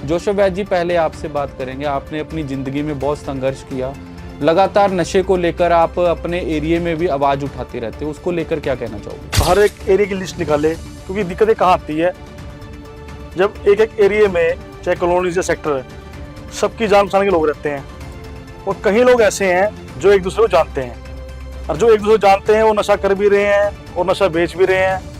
जोशफ वैद जी, पहले आपसे बात करेंगे। आपने अपनी ज़िंदगी में बहुत संघर्ष किया, लगातार नशे को लेकर आप अपने एरिया में भी आवाज़ उठाते रहते हो, उसको लेकर क्या कहना चाहोगे? हर एक एरिया की लिस्ट निकाले, क्योंकि दिक्कतें कहाँ आती है जब एक एक एरिया में, चाहे कॉलोनी या सेक्टर है, सबकी जान पहचान के लोग रहते हैं और कई लोग ऐसे हैं जो एक दूसरे को जानते हैं, और जो एक दूसरे को जानते हैं वो नशा कर भी रहे हैं और नशा बेच भी रहे हैं।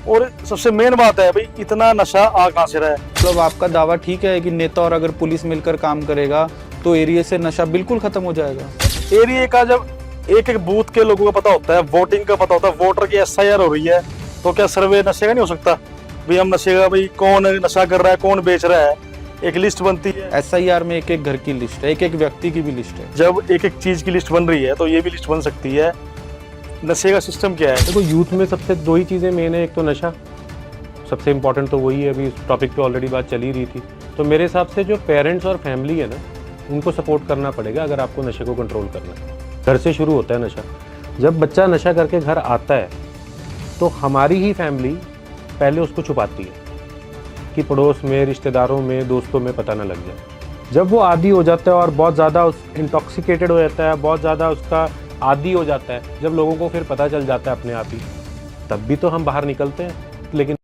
और सबसे मेन बात है भाई, इतना नशा आ कहाँ से रहा है। मतलब आपका दावा ठीक है कि नेता और अगर पुलिस मिलकर काम करेगा तो एरिया से नशा बिल्कुल खत्म हो जाएगा? एरिया का जब एक एक बूथ के लोगों का पता होता है, वोटिंग का पता होता है, वोटर की SIR हो रही है, तो क्या सर्वे नशे का नहीं हो सकता? भाई हम नशे का, भाई कौन नशा कर रहा है, कौन बेच रहा है, एक लिस्ट बनती है। SIR में एक एक घर की लिस्ट है, एक एक व्यक्ति की भी लिस्ट है। जब एक एक चीज की लिस्ट बन रही है तो ये भी लिस्ट बन सकती है। नशे का सिस्टम क्या है? देखो, यूथ में सबसे दो ही चीज़ें मेन है, एक तो नशा, सबसे इम्पोर्टेंट तो वही है। अभी इस टॉपिक पे ऑलरेडी बात चल ही रही थी। तो मेरे हिसाब से जो पेरेंट्स और फैमिली है ना, उनको सपोर्ट करना पड़ेगा अगर आपको नशे को कंट्रोल करना है। घर से शुरू होता है नशा। जब बच्चा नशा करके घर आता है तो हमारी ही फैमिली पहले उसको छुपाती है कि पड़ोस में, रिश्तेदारों में, दोस्तों में पता ना लग जाए। जब वो आदी हो जाता है और बहुत ज़्यादा इंटॉक्सिकेटेड हो जाता है, बहुत ज़्यादा उसका आदी हो जाता है, जब लोगों को फिर पता चल जाता है अपने आप ही, तब भी तो हम बाहर निकलते हैं। लेकिन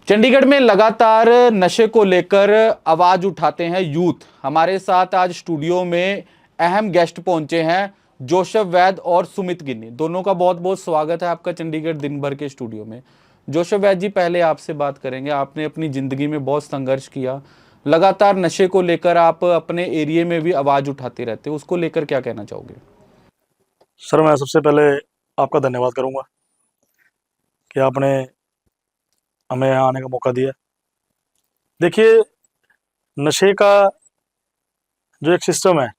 चंडीगढ़ में लगातार नशे को लेकर आवाज उठाते हैं यूथ। हमारे साथ आज स्टूडियो में अहम गेस्ट पहुंचे हैं, जोशफ वैद और सुमित गिन्नी। दोनों का बहुत बहुत स्वागत है आपका चंडीगढ़ दिन भर के स्टूडियो में। जोशफ वैद जी, पहले आपसे बात करेंगे। आपने अपनी ज़िंदगी में बहुत संघर्ष किया, लगातार नशे को लेकर आप अपने एरिया में भी आवाज़ उठाते रहते हो, उसको लेकर क्या कहना चाहोगे? सर, मैं सबसे पहले आपका धन्यवाद करूंगा कि आपने हमें यहाँ आने का मौका दिया। देखिए, नशे का जो एक सिस्टम है,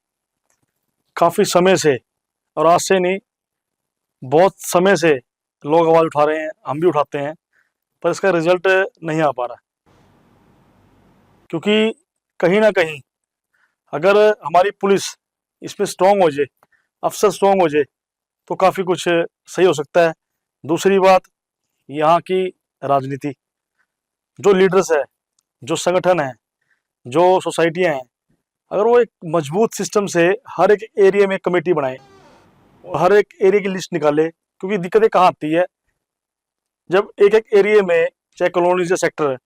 काफ़ी समय से, और आज से नहीं, बहुत समय से लोग आवाज़ उठा रहे हैं, हम भी उठाते हैं, पर इसका रिजल्ट नहीं आ पा रहा। क्योंकि कहीं ना कहीं अगर हमारी पुलिस इसमें स्ट्रांग हो जाए, अफसर स्ट्रांग हो जाए, तो काफ़ी कुछ सही हो सकता है। दूसरी बात, यहाँ की राजनीति, जो लीडर्स है, जो संगठन है, जो सोसाइटियाँ हैं, अगर वो एक मजबूत सिस्टम से हर एक एरिया में कमेटी बनाए और हर एक एरिया की लिस्ट निकाले, क्योंकि दिक्कतें कहाँ आती है जब एक एक एरिया में, चाहे कॉलोनी या सेक्टर है,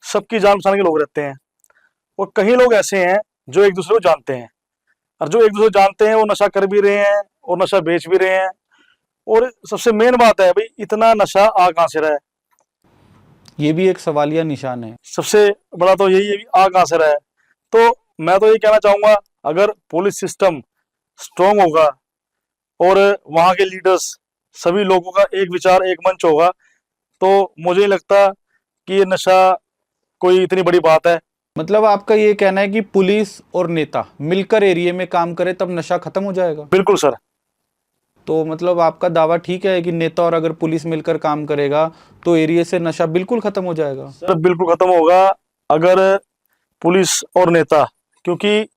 सबकी जान पहचान के लोग रहते हैं और कई लोग ऐसे हैं जो एक दूसरे को जानते हैं, और जो एक दूसरे को जानते हैं वो नशा कर भी रहे हैं और नशा बेच भी रहे हैं। और सबसे मेन बात है भाई, इतना नशा आ कहाँ से रहा है? ये भी एक सवालिया निशान है। सबसे बड़ा तो यही है कि आ कहाँ से रहा है। तो मैं तो ये कहना चाहूंगा, अगर पुलिस सिस्टम स्ट्रांग होगा और वहाँ के लीडर्स, सभी लोगों का एक विचार, एक मंच होगा, तो मुझे नहीं लगता कि ये नशा कोई इतनी बड़ी बात है। मतलब आपका ये कहना है कि पुलिस और नेता मिलकर एरिया में काम करे तब नशा खत्म हो जाएगा? बिल्कुल सर। तो मतलब आपका दावा ठीक है कि नेता और अगर पुलिस मिलकर काम करेगा तो एरिया से नशा बिल्कुल खत्म हो जाएगा? सर, बिल्कुल खत्म होगा अगर पुलिस और नेता, क्योंकि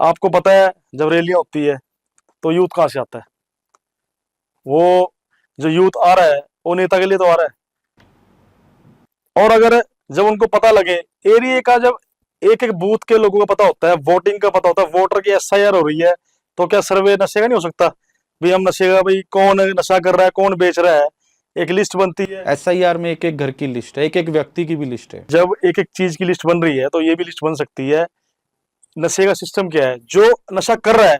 आपको पता है जब रैलियां होती है तो यूथ कहाँ से आता है? वो जो यूथ आ रहा है वो नेता के लिए तो आ रहा है। और अगर जब उनको पता लगे, एरिया का जब एक एक बूथ के लोगों का पता होता है, वोटिंग का पता होता है, वोटर की SIR हो रही है, तो क्या सर्वे नशे का नहीं हो सकता? भाई हम नशे का, भाई कौन नशा कर रहा है, कौन बेच रहा है, एक लिस्ट बनती है। SIR में एक एक घर की लिस्ट है, एक एक व्यक्ति की भी लिस्ट है। जब एक एक चीज की लिस्ट बन रही है तो ये भी लिस्ट बन सकती है। नशे का सिस्टम क्या है? जो नशा कर रहा है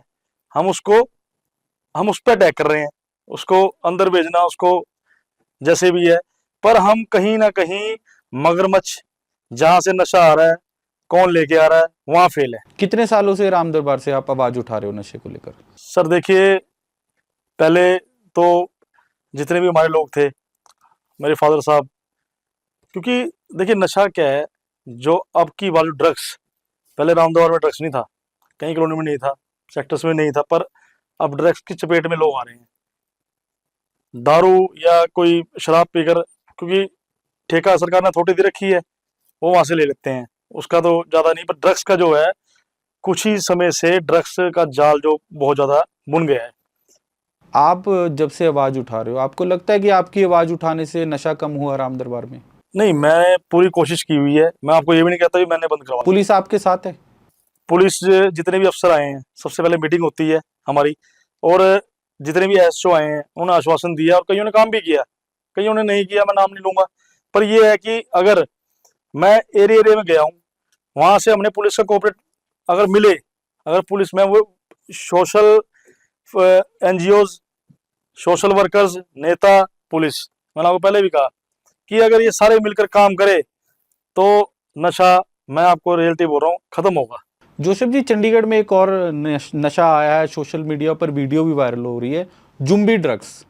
हम उस पर अटैक कर रहे हैं, उसको अंदर भेजना, उसको जैसे भी है, पर हम कहीं ना कहीं मगरमच्छ, जहां से नशा आ रहा है, कौन लेके आ रहा है, वहां फेल है। कितने सालों से राम दरबार से आप आवाज उठा रहे हो नशे को लेकर? सर देखिए, पहले तो जितने भी हमारे लोग थे, मेरे फादर साहब, क्योंकि देखिए नशा क्या है, जो अब की वाली ड्रग्स, पहले रामदरबार में ड्रग्स नहीं था, कहीं कॉलोनी में नहीं था, सेक्टर्स में नहीं था, पर अब ड्रग्स की चपेट में लोग आ रहे हैं। दारू या कोई शराब पीकर, क्योंकि ठेका सरकार ने अथॉरिटी दे रखी है, वो वहां से ले लेते हैं, उसका तो ज्यादा नहीं, पर ड्रग्स का जो है, कुछ ही समय से ड्रग्स का जाल जो बहुत ज्यादा बुन गया है। आप जब से आवाज उठा रहे हो, आपको लगता है कि आपकी आवाज उठाने से नशा कम हुआ राम दरबार में? नहीं, मैं पूरी कोशिश की हुई है। मैं आपको ये भी नहीं कहता भी मैंने बंद करवा। पुलिस आपके साथ है? पुलिस जितने भी अफसर आए हैं, सबसे पहले मीटिंग होती है हमारी, और जितने भी एसओ आए हैं उन्होंने आश्वासन दिया, और कईयों ने काम भी किया, कईयों ने नहीं किया, मैं नाम नहीं लूंगा। पर ये है कि अगर मैं एरिया में गया हूँ, वहां से हमने पुलिस का कोऑपरेट अगर मिले, अगर पुलिस में वो सोशल एनजीओज, सोशल वर्कर्स, नेता, पुलिस, मैंने आपको पहले भी कहा कि अगर ये सारे मिलकर काम करे तो नशा, मैं आपको रियलिटी बोल रहा हूँ, खत्म होगा। जोसेफ जी, चंडीगढ़ में एक और नशा आया है, सोशल मीडिया पर वीडियो भी वायरल हो रही है, जुम्बी ड्रग्स।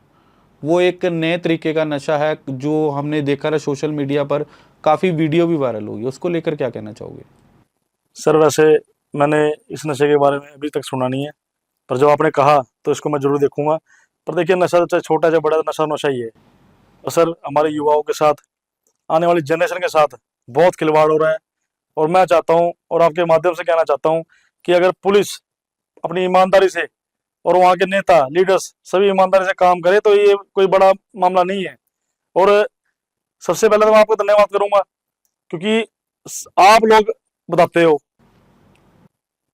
वो एक नए तरीके का नशा है जो हमने देखा है सोशल मीडिया पर, काफ़ी वीडियो भी वायरल हुई है, उसको लेकर क्या कहना चाहोगे? सर वैसे मैंने इस नशे के बारे में अभी तक सुना नहीं है, पर जब आपने कहा तो इसको मैं जरूर देखूंगा। पर देखिए, नशा चाहे छोटा चाहे बड़ा, नशा नशा ही है। और सर हमारे युवाओं के साथ, आने वाली जनरेशन के साथ बहुत खिलवाड़ हो रहा है। और मैं चाहता हूँ, और आपके माध्यम से कहना चाहता हूँ, कि अगर पुलिस अपनी ईमानदारी से, और वहाँ के नेता, लीडर्स सभी ईमानदारी से काम करे तो ये कोई बड़ा मामला नहीं है। और सबसे पहले तो मैं आपको धन्यवाद करूंगा, क्योंकि आप लोग बताते हो।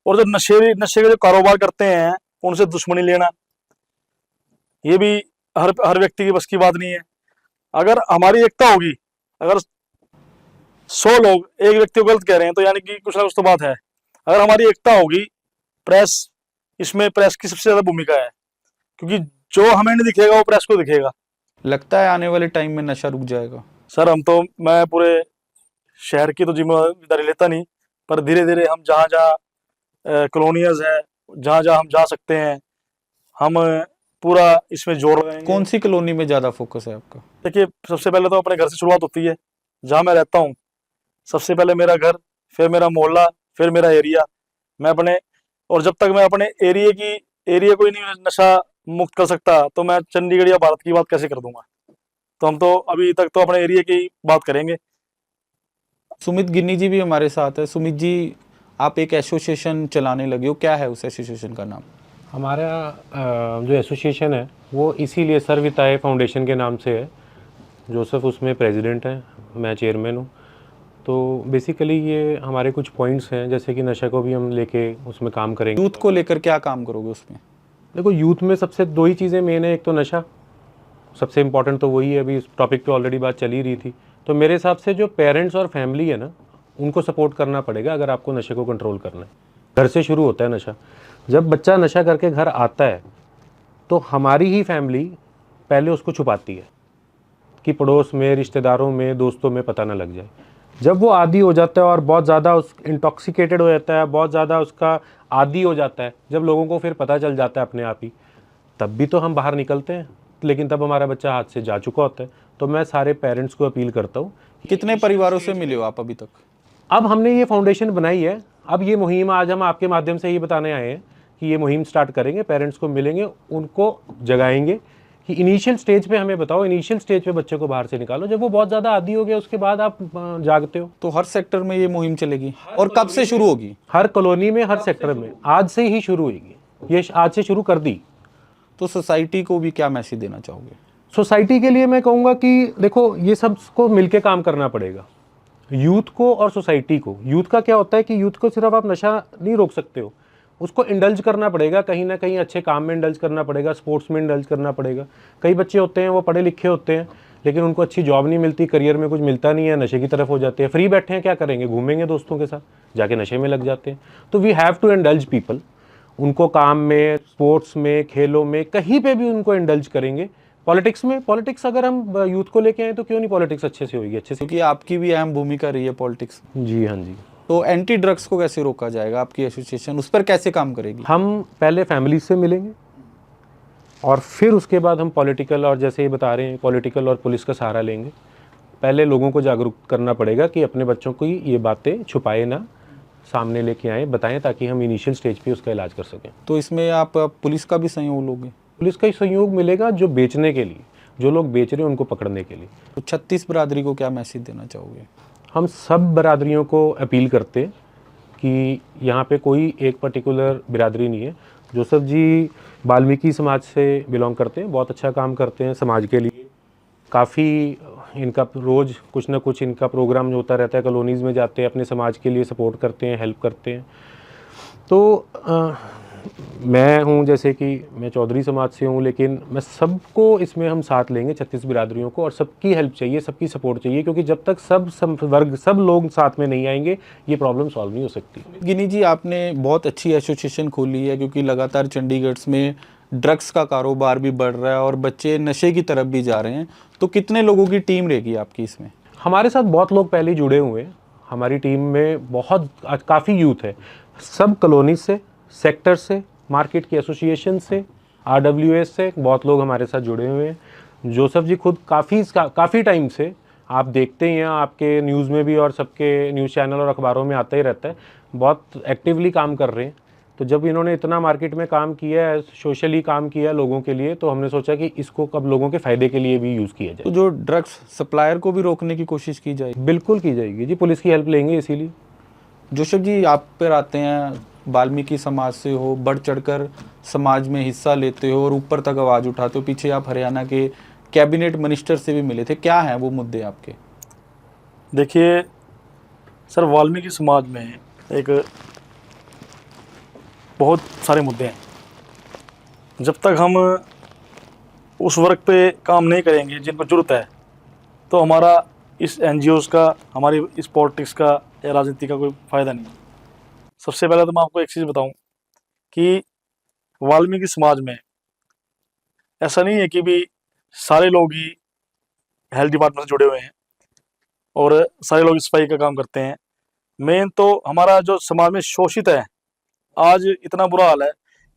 और जो नशे के जो कारोबार करते हैं उनसे दुश्मनी लेना, ये भी हर व्यक्ति की बस की बात नहीं है। अगर हमारी एकता होगी, अगर 100 लोग एक व्यक्ति को गलत कह रहे हैं तो यानी कि कुछ ना कुछ तो बात है। अगर हमारी एकता होगी, प्रेस, इसमें प्रेस की सबसे ज्यादा भूमिका है, क्योंकि जो हमें नहीं दिखेगा वो प्रेस को दिखेगा। लगता है आने वाले टाइम में नशा रुक जाएगा? सर मैं पूरे शहर की तो जिम्मेदारी लेता नहीं, पर धीरे धीरे हम जहाँ जहाँ कॉलोनियाज है, जहाँ जहाँ हम जा सकते हैं, हम पूरा इसमें जोर लगाएंगे। कौन सी कॉलोनी में ज़्यादा फोकस है आपका? देखिए, सबसे पहले तो अपने घर से शुरुआत होती है, जहाँ मैं रहता हूँ। सबसे पहले मेरा घर, फिर मेरा मोहल्ला, फिर मेरा एरिया। मैं अपने, और जब तक मैं अपने एरिया को ही नहीं नशा मुक्त कर सकता तो मैं चंडीगढ़ या भारत की बात कैसे कर दूंगा। तो हम तो अभी तक तो अपने एरिया की बात करेंगे। सुमित गिन्नी जी भी हमारे साथ है। सुमित जी, आप एक एसोसिएशन चलाने लगे हो, क्या है उस एसोसिएशन का नाम? हमारा जो एसोसिएशन है वो इसीलिए सर्विताय फाउंडेशन के नाम से है। जोसेफ उसमें प्रेसिडेंट हैं, मैं चेयरमैन हूँ। तो बेसिकली ये हमारे कुछ पॉइंट्स हैं, जैसे कि नशा को भी हम लेके उसमें काम करेंगे। यूथ को लेकर क्या काम करोगे उसमें? देखो, यूथ में सबसे दो ही चीज़ें मेन है, एक तो नशा, सबसे इम्पॉर्टेंट तो वही है। अभी इस टॉपिक पे ऑलरेडी बात चली रही थी। तो मेरे हिसाब से जो पेरेंट्स और फैमिली है ना, उनको सपोर्ट करना पड़ेगा अगर आपको नशे को कंट्रोल करना है। घर से शुरू होता है नशा। जब बच्चा नशा करके घर आता है तो हमारी ही फैमिली पहले उसको छुपाती है कि पड़ोस में, रिश्तेदारों में, दोस्तों में पता ना लग जाए। जब वो आदी हो जाता है और बहुत ज़्यादा इंटॉक्सिकेटेड हो जाता है, बहुत ज़्यादा उसका आदी हो जाता है, जब लोगों को फिर पता चल जाता है अपने आप ही, तब भी तो हम बाहर निकलते हैं, लेकिन तब हमारा बच्चा हाथ से जा चुका होता है। तो मैं सारे पेरेंट्स को अपील करता हूँ। कितने परिवारों से मिले हो आप अभी तक? अब हमने ये फाउंडेशन बनाई है, अब ये मुहिम आज हम आपके माध्यम से ये बताने आए हैं कि ये मुहिम स्टार्ट करेंगे, पेरेंट्स को मिलेंगे, उनको जगाएंगे कि इनिशियल स्टेज पे हमें बताओ, इनिशियल स्टेज पे बच्चे को बाहर से निकालो। जब वो बहुत ज़्यादा आदी हो गया उसके बाद आप जागते हो। तो हर सेक्टर में ये मुहिम चलेगी, और कब से शुरू होगी? हर कॉलोनी में, हर सेक्टर में आज से ही शुरू होगी, ये आज से शुरू कर दी। तो सोसाइटी को भी क्या मैसेज देना चाहोगे? सोसाइटी के लिए मैं कहूँगा कि देखो, ये सबको मिलके काम करना पड़ेगा, यूथ को और सोसाइटी को। यूथ का क्या होता है कि यूथ को सिर्फ आप नशा नहीं रोक सकते हो, उसको इंडल्ज करना पड़ेगा, कहीं ना कहीं अच्छे काम में इंडल्ज करना पड़ेगा, स्पोर्ट्स में इंडल्ज करना पड़ेगा। कई बच्चे होते हैं वो पढ़े लिखे होते हैं लेकिन उनको अच्छी जॉब नहीं मिलती, करियर में कुछ मिलता नहीं है, नशे की तरफ हो जाते हैं, फ्री बैठे हैं, क्या करेंगे, घूमेंगे दोस्तों के साथ, जाके नशे में लग जाते हैं। तो we have to indulge people, उनको काम में, स्पोर्ट्स में, खेलों में, कहीं पे भी उनको इंडल्ज करेंगे। पॉलिटिक्स में, पॉलिटिक्स अगर हम यूथ को लेके आए तो क्यों नहीं पॉलिटिक्स अच्छे से होगी, अच्छे से। क्योंकि आपकी भी अहम भूमिका रही है पॉलिटिक्स। जी हाँ जी। तो एंटी ड्रग्स को कैसे रोका जाएगा? आपकी एसोसिएशन उस पर कैसे काम करेगी? हम पहले फैमिली से मिलेंगे और फिर उसके बाद हम पॉलिटिकल, और जैसे ये बता रहे हैं, पॉलिटिकल और पुलिस का सहारा लेंगे। पहले लोगों को जागरूक करना पड़ेगा कि अपने बच्चों को ये बातें छुपाए ना, सामने लेके आएँ, बताएं, ताकि हम इनिशियल स्टेज पे उसका इलाज कर सकें। तो इसमें आप पुलिस का भी सहयोग लोगे? पुलिस का ही सहयोग मिलेगा, जो बेचने के लिए, जो लोग बेच रहे हैं उनको पकड़ने के लिए। तो 36 बरादरी को क्या मैसेज देना चाहोगे? हम सब बरादरियों को अपील करते हैं कि यहाँ पे कोई एक पर्टिकुलर बिरादरी नहीं है। जोसेफ जी वाल्मीकि समाज से बिलोंग करते हैं, बहुत अच्छा काम करते हैं समाज के लिए, काफ़ी इनका रोज़ कुछ ना कुछ इनका प्रोग्राम जो होता रहता है, कॉलोनीज़ में जाते हैं, अपने समाज के लिए सपोर्ट करते हैं, हेल्प करते हैं। तो मैं हूँ, जैसे कि मैं चौधरी समाज से हूँ, लेकिन मैं सबको इसमें हम साथ लेंगे, 36 बिरादरियों को, और सबकी हेल्प चाहिए, सबकी सपोर्ट चाहिए, क्योंकि जब तक सब वर्ग, सब लोग साथ में नहीं आएंगे, ये प्रॉब्लम सॉल्व नहीं हो सकती। गिनी जी, आपने बहुत अच्छी एसोसिएशन खोली है, क्योंकि लगातार चंडीगढ़ में ड्रग्स का कारोबार भी बढ़ रहा है और बच्चे नशे की तरफ भी जा रहे हैं। तो कितने लोगों की टीम रहेगी आपकी इसमें? हमारे साथ बहुत लोग पहले ही जुड़े हुए हैं। हमारी टीम में बहुत काफ़ी यूथ है, सब कॉलोनी से, सेक्टर से, मार्केट की एसोसिएशन से, RWS से बहुत लोग हमारे साथ जुड़े हुए हैं। जोसेफ जी खुद काफ़ी टाइम से, आप देखते ही हैं, आपके न्यूज़ में भी और सबके न्यूज़ चैनल और अखबारों में आता ही रहता है, बहुत एक्टिवली काम कर रहे हैं। तो जब इन्होंने इतना मार्केट में काम किया है, सोशली काम किया है लोगों के लिए, तो हमने सोचा कि इसको कब लोगों के फ़ायदे के लिए भी यूज़ किया जाए। तो जो ड्रग्स सप्लायर को भी रोकने की कोशिश की जाएगी? बिल्कुल की जाएगी जी, पुलिस की हेल्प लेंगे इसीलिए। जोसेफ जी, आप पर आते हैं, वाल्मीकि समाज से हो, बढ़ चढ़कर समाज में हिस्सा लेते हो और ऊपर तक आवाज़ उठाते हो। पीछे आप हरियाणा के कैबिनेट मिनिस्टर से भी मिले थे, क्या हैं वो मुद्दे आपके? देखिए सर, वाल्मीकि समाज में एक बहुत सारे मुद्दे हैं। जब तक हम उस वर्ग पे काम नहीं करेंगे जिन पर जरूरत है, तो हमारा इस NGOs का, हमारी इस पॉलिटिक्स का या राजनीति का कोई फ़ायदा नहीं। सबसे पहले तो मैं आपको एक चीज़ बताऊं कि वाल्मीकि समाज में ऐसा नहीं है कि भी सारे लोग ही हेल्थ डिपार्टमेंट से जुड़े हुए हैं और सारे लोग सफाई का काम करते हैं। मेन तो हमारा जो समाज में शोषित है, आज इतना बुरा हाल है,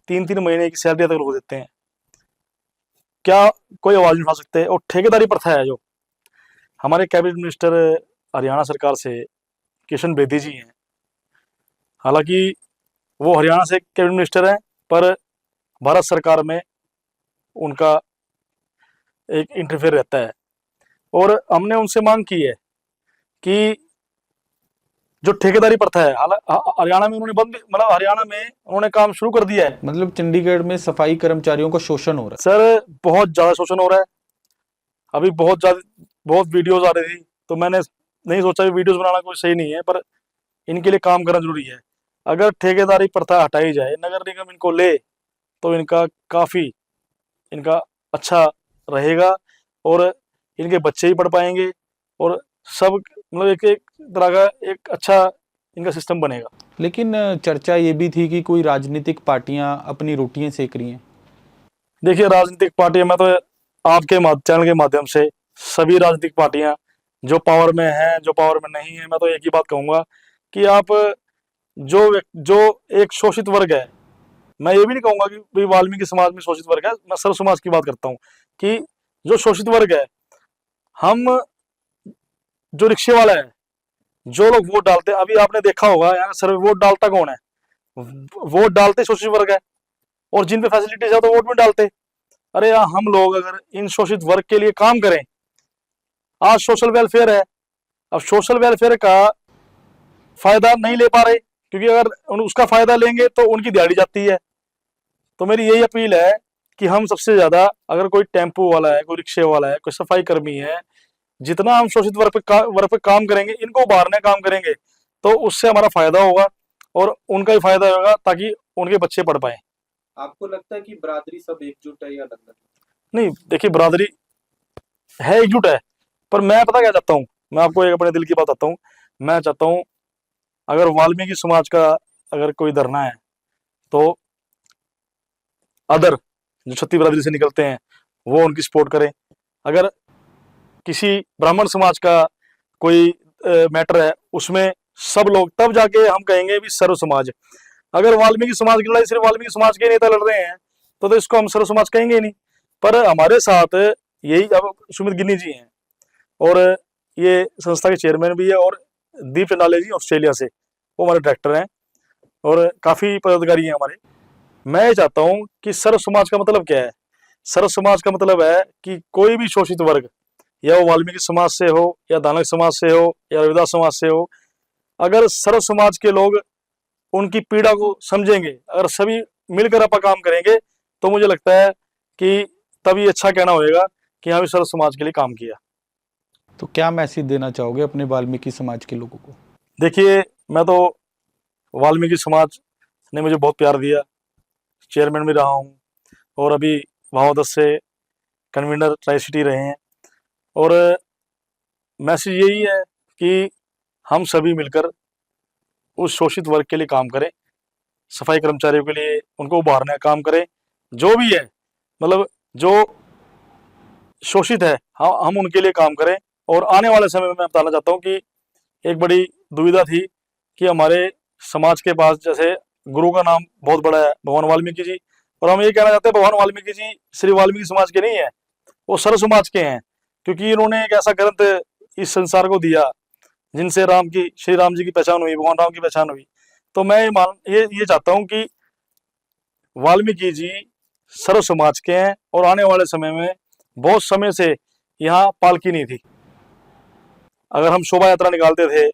3-3 महीने की सैलरी तक रोक देते हैं, क्या कोई आवाज़ नहीं उठा सकते। और ठेकेदारी प्रथा है, जो हमारे कैबिनेट मिनिस्टर हरियाणा सरकार से किशन बेदी जी हैं, हालांकि वो हरियाणा से कैबिनेट मिनिस्टर हैं, पर भारत सरकार में उनका एक इंटरफेयर रहता है। और हमने उनसे मांग की है कि जो ठेकेदारी प्रथा है, हरियाणा में उन्होंने बंद, मतलब हरियाणा में उन्होंने काम शुरू कर दिया है। मतलब चंडीगढ़ में सफाई कर्मचारियों का शोषण हो रहा सर, बहुत ज़्यादा शोषण हो रहा है। अभी बहुत वीडियोस आ रही थी, तो मैंने नहीं सोचा कि वीडियोस बनाना कोई सही नहीं है, पर इनके लिए काम करना जरूरी है। अगर ठेकेदारी प्रथा हटाई जाए, नगर निगम इनको ले, तो इनका काफ़ी इनका अच्छा रहेगा और इनके बच्चे ही पढ़ पाएंगे और सब, मतलब एक तरह का एक अच्छा इनका सिस्टम बनेगा। है। लेकिन चर्चा ये भी थी कि कोई राजनीतिक पार्टियां अपनी रोटियां सेक रही हैं। देखिए, राजनीतिक पार्टियां, मैं तो आपके चैनल के माध्यम से सभी राजनीतिक पार्टियां जो पावर में हैं, जो पावर में नहीं है, मैं तो एक ही बात कहूंगा कि आप जो एक शोषित वर्ग है, मैं ये भी नहीं कहूंगा कि भाई वाल्मीकि समाज में शोषित वर्ग है, मैं सर्व समाज की बात करता हूँ कि जो शोषित वर्ग है, हम जो रिक्शे वाला है, जो लोग वोट डालते हैं, अभी आपने देखा होगा यहाँ सर, वोट डालता कौन है? वोट डालते शोषित वर्ग है, और जिन पे फैसिलिटीज है तो वोट में डालते। अरे यार, हम लोग अगर इन शोषित वर्ग के लिए काम करें, आज सोशल वेलफेयर है, अब सोशल वेलफेयर का फायदा नहीं ले पा रहे, क्योंकि अगर उसका फायदा लेंगे तो उनकी दिहाड़ी जाती है। तो मेरी यही अपील है कि हम सबसे ज्यादा, अगर कोई टेम्पो वाला है, कोई रिक्शे वाला है, कोई सफाई कर्मी है, जितना हम शोषित वर्ग पे काम करेंगे, इनको उभारने काम करेंगे, तो उससे हमारा फायदा होगा और उनका ही फायदा होगा, ताकि उनके बच्चे पढ़ पाए। आपको लगता है कि बरादरी सब एकजुट है या अलग अलग? नहीं, देखिए, बरादरी है, एकजुट है, पर मैं पता क्या चाहता हूँ, मैं आपको एक अपने दिल की बात बताता हूँ। मैं चाहता हूँ अगर वाल्मीकि समाज का अगर कोई धरना है, तो अदर जो छत्ती बरादरी से निकलते हैं वो उनकी सपोर्ट करें। अगर किसी ब्राह्मण समाज का कोई मैटर है, उसमें सब लोग, तब जाके हम कहेंगे भी सर्व समाज। अगर वाल्मीकि समाज की लड़ाई सिर्फ वाल्मीकि समाज के नेता लड़ रहे हैं, तो इसको हम सर्व समाज कहेंगे ही नहीं। पर हमारे साथ यही अब सुमित गिन्नी जी हैं, और ये संस्था के चेयरमैन भी है, और दीप चंडाले जी ऑस्ट्रेलिया से, वो हमारे डायरेक्टर हैं और काफी पदाधिकारी हैं हमारे। मैं ये चाहता हूँ कि सर्व समाज का मतलब क्या है? सर्व समाज का मतलब है कि कोई भी शोषित वर्ग, या वो वाल्मीकि समाज से हो, या दानव समाज से हो, या रविदास समाज से हो, अगर सर्व समाज के लोग उनकी पीड़ा को समझेंगे, अगर सभी मिलकर अपन काम करेंगे, तो मुझे लगता है कि तभी अच्छा कहना होगा कि हाँ भी सर्व समाज के लिए काम किया। तो क्या मैसेज देना चाहोगे अपने वाल्मीकि समाज के लोगों को? देखिए, मैं तो वाल्मीकि समाज ने मुझे बहुत प्यार दिया, चेयरमैन भी रहा हूँ और अभी भावादस से कन्वीनर ट्राई सिटी रहे हैं। और मैसेज यही है कि हम सभी मिलकर उस शोषित वर्ग के लिए काम करें, सफाई कर्मचारियों के लिए उनको उभारने का काम करें, जो भी है मतलब जो शोषित है हम उनके लिए काम करें। और आने वाले समय में मैं बताना चाहता हूँ कि एक बड़ी दुविधा थी कि हमारे समाज के पास जैसे गुरु का नाम बहुत बड़ा है, भगवान वाल्मीकि जी, और हम ये कहना चाहते हैं भगवान वाल्मीकि जी सिर्फ वाल्मीकि समाज के नहीं है, वो सर्व समाज के हैं, क्योंकि इन्होंने एक ऐसा ग्रंथ इस संसार को दिया जिनसे श्री राम जी की पहचान हुई, भगवान राम की पहचान हुई। तो मैं ये चाहता हूँ कि वाल्मीकि जी सर्व समाज के हैं और आने वाले समय में बहुत समय से यहाँ पालकी नहीं थी। अगर हम शोभा यात्रा निकालते थे,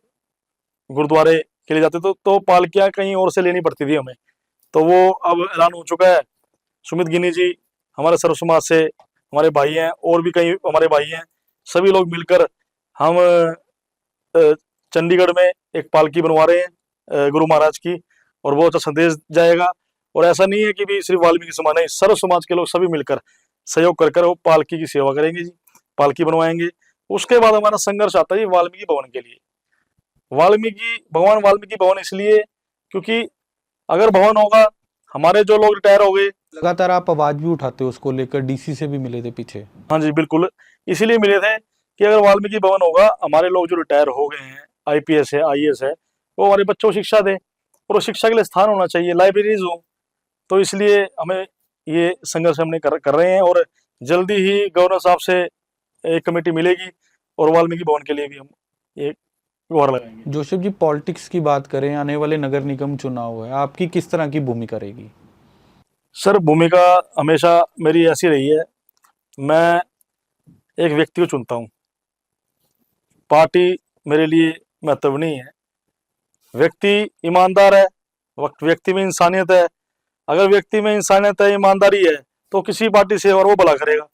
गुरुद्वारे के लिए जाते तो पालकियां कहीं और से लेनी पड़ती थी हमें। तो वो अब ऐलान हो चुका है। सुमित गिनी जी हमारे सर्व समाज से हमारे भाई हैं, और भी कई हमारे भाई हैं, सभी लोग मिलकर हम चंडीगढ़ में एक पालकी बनवा रहे हैं गुरु महाराज की, और बहुत अच्छा संदेश जाएगा। और ऐसा नहीं है कि भी सिर्फ वाल्मीकि समाज नहीं, सर्व समाज के लोग सभी मिलकर सहयोग कर वो पालकी की सेवा करेंगे जी, पालकी बनवाएंगे। उसके बाद हमारा संघर्ष आता है वाल्मीकि भवन के लिए। वाल्मीकि भवन इसलिए क्योंकि अगर भवन होगा, हमारे जो लोग रिटायर हो गए, लगातार आप आवाज भी उठाते हो उसको लेकर, डीसी से भी मिले थे पीछे। हाँ जी बिल्कुल, इसीलिए मिले थे कि अगर वाल्मीकि भवन होगा, हमारे लोग जो रिटायर हो गए हैं, आईपीएस है, आईएएस है, वो हमारे बच्चों को शिक्षा दे, और शिक्षा के लिए स्थान होना चाहिए, लाइब्रेरीज हो। तो इसलिए हमें ये संघर्ष हमने कर रहे हैं, और जल्दी ही गवर्नर साहब से एक कमेटी मिलेगी और वाल्मीकि भवन के लिए भी हम एक गुहार लगाएंगे। जोसेफ जी, पॉलिटिक्स की बात करें, आने वाले नगर निगम चुनाव है, आपकी किस तरह की भूमिका रहेगी? सर, भूमिका हमेशा मेरी ऐसी रही है, मैं एक व्यक्ति को चुनता हूँ, पार्टी मेरे लिए महत्व नहीं है। व्यक्ति ईमानदार है, व्यक्ति में इंसानियत है, अगर व्यक्ति में इंसानियत है, ईमानदारी है, तो किसी पार्टी से और वो भला करेगा।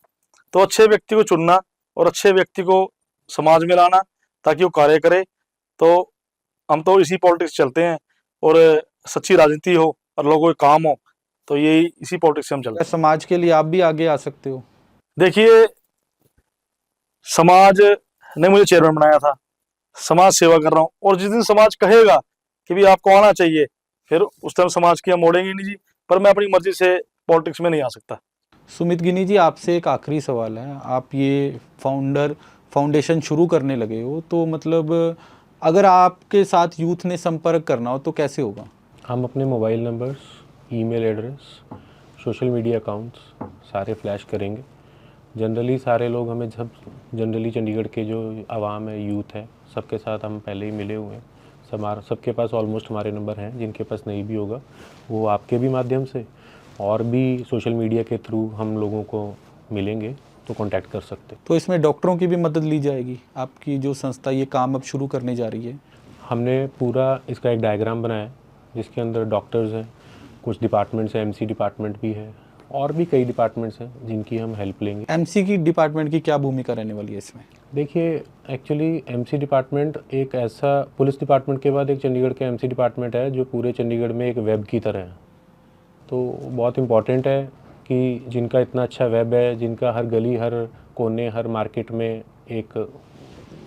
तो अच्छे व्यक्ति को चुनना और अच्छे व्यक्ति को समाज में लाना ताकि वो कार्य करे। तो हम तो इसी पॉलिटिक्स चलते हैं, और सच्ची राजनीति हो और लोगों के काम हो, तो यही इसी पॉलिटिक्स से हम चलते हैं। समाज के लिए आप भी आगे आ सकते हो? देखिए, समाज ने मुझे चेयरमैन बनाया था, समाज सेवा कर रहा हूँ, और जिस दिन समाज कहेगा कि भी आपको आना चाहिए, फिर उस टाइम समाज की हम मोड़ेंगे नहीं जी, पर मैं अपनी मर्जी से पॉलिटिक्स में नहीं आ सकता। सुमित गिनी जी, आपसे एक आखिरी सवाल है। आप ये फाउंडेशन शुरू करने लगे हो, तो मतलब अगर आपके साथ यूथ ने संपर्क करना हो तो कैसे होगा? हम अपने mobile numbers, email address, social media accounts सारे फ्लैश करेंगे। जनरली सारे लोग हमें जनरली चंडीगढ़ के जो आवाम है, यूथ है, सबके साथ हम पहले ही मिले हुए हैं। सबके पास ऑलमोस्ट हमारे नंबर हैं। जिनके पास नहीं भी होगा, वो आपके भी माध्यम से और भी सोशल मीडिया के थ्रू हम लोगों को मिलेंगे तो कांटेक्ट कर सकते। तो इसमें डॉक्टरों की भी मदद ली जाएगी? आपकी जो संस्था ये काम अब शुरू करने जा रही है, हमने पूरा इसका एक डायग्राम बनाया है जिसके अंदर डॉक्टर्स हैं, कुछ डिपार्टमेंट्स हैं, एमसी डिपार्टमेंट भी है, और भी कई डिपार्टमेंट्स हैं जिनकी हम हेल्प लेंगे। एमसी की डिपार्टमेंट की क्या भूमिका रहने वाली है इसमें? देखिए, एक्चुअली एमसी डिपार्टमेंट एक ऐसा, पुलिस डिपार्टमेंट के बाद एक चंडीगढ़ का एमसी डिपार्टमेंट है जो पूरे चंडीगढ़ में एक वेब की तरह है। तो बहुत इम्पॉर्टेंट है कि जिनका इतना अच्छा वेब है, जिनका हर गली, हर कोने, हर मार्केट में एक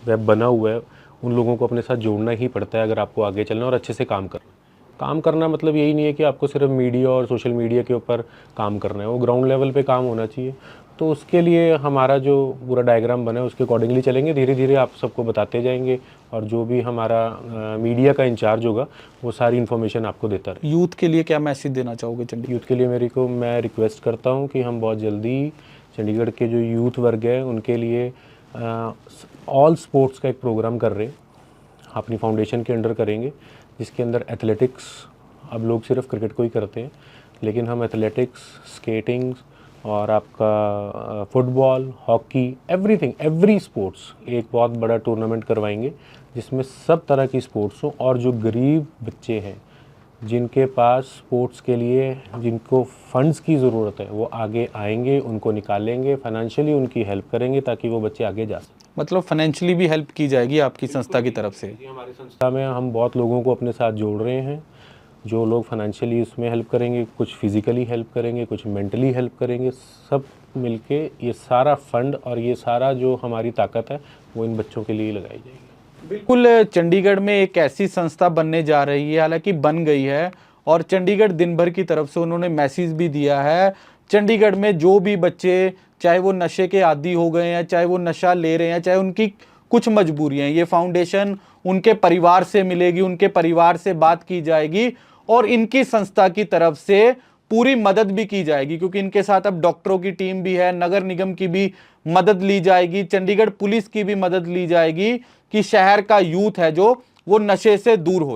वेब बना हुआ है, उन लोगों को अपने साथ जोड़ना ही पड़ता है अगर आपको आगे चलना और अच्छे से काम करना। काम करना मतलब यही नहीं है कि आपको सिर्फ मीडिया और सोशल मीडिया के ऊपर काम करना है, वो ग्राउंड लेवल पे काम होना चाहिए। तो उसके लिए हमारा जो पूरा डायग्राम बना है उसके अकॉर्डिंगली चलेंगे, धीरे धीरे आप सबको बताते जाएंगे, और जो भी हमारा मीडिया का इंचार्ज होगा वो सारी इन्फॉर्मेशन आपको देता रहे। यूथ के लिए क्या मैसेज देना चाहोगे चंडीगढ़? यूथ के लिए मैं रिक्वेस्ट करता हूँ कि हम बहुत जल्दी चंडीगढ़ के जो यूथ वर्ग है उनके लिए ऑल स्पोर्ट्स का एक प्रोग्राम कर रहे हैं, अपनी फाउंडेशन के अंडर करेंगे, जिसके अंदर एथलेटिक्स, अब लोग सिर्फ क्रिकेट को ही करते हैं, लेकिन हम एथलेटिक्स, स्केटिंग और आपका football, hockey, everything, every sports एक बहुत बड़ा टूर्नामेंट करवाएंगे जिसमें सब तरह की स्पोर्ट्स हो, और जो गरीब बच्चे हैं जिनके पास स्पोर्ट्स के लिए, जिनको फंड्स की ज़रूरत है, वो आगे आएंगे, उनको निकालेंगे, फाइनेंशियली उनकी हेल्प करेंगे ताकि वो बच्चे आगे जा सकें। मतलब फाइनेंशियली भी हेल्प की जाएगी आपकी संस्था की तरफ से? जी, हमारी संस्था में हम बहुत लोगों को अपने साथ जोड़ रहे हैं, जो लोग फाइनेंशियली उसमें हेल्प करेंगे, कुछ फिजिकली हेल्प करेंगे, कुछ मेंटली हेल्प करेंगे, सब मिलके ये सारा फंड और ये सारा जो हमारी ताकत है वो इन बच्चों के लिए ही लगाई जाएगी। बिल्कुल, चंडीगढ़ में एक ऐसी संस्था बनने जा रही है, हालांकि बन गई है, और चंडीगढ़ दिन भर की तरफ से उन्होंने मैसेज भी दिया है। चंडीगढ़ में जो भी बच्चे, चाहे वो नशे के आदी हो गए हैं, चाहे वो नशा ले रहे हैं, चाहे उनकी कुछ मजबूरियां हैं, ये फाउंडेशन उनके परिवार से मिलेगी, उनके परिवार से बात की जाएगी और इनकी संस्था की तरफ से पूरी मदद भी की जाएगी, क्योंकि इनके साथ अब डॉक्टरों की टीम भी है, नगर निगम की भी मदद ली जाएगी, चंडीगढ़ पुलिस की भी मदद ली जाएगी कि शहर का यूथ है जो वो नशे से दूर हो।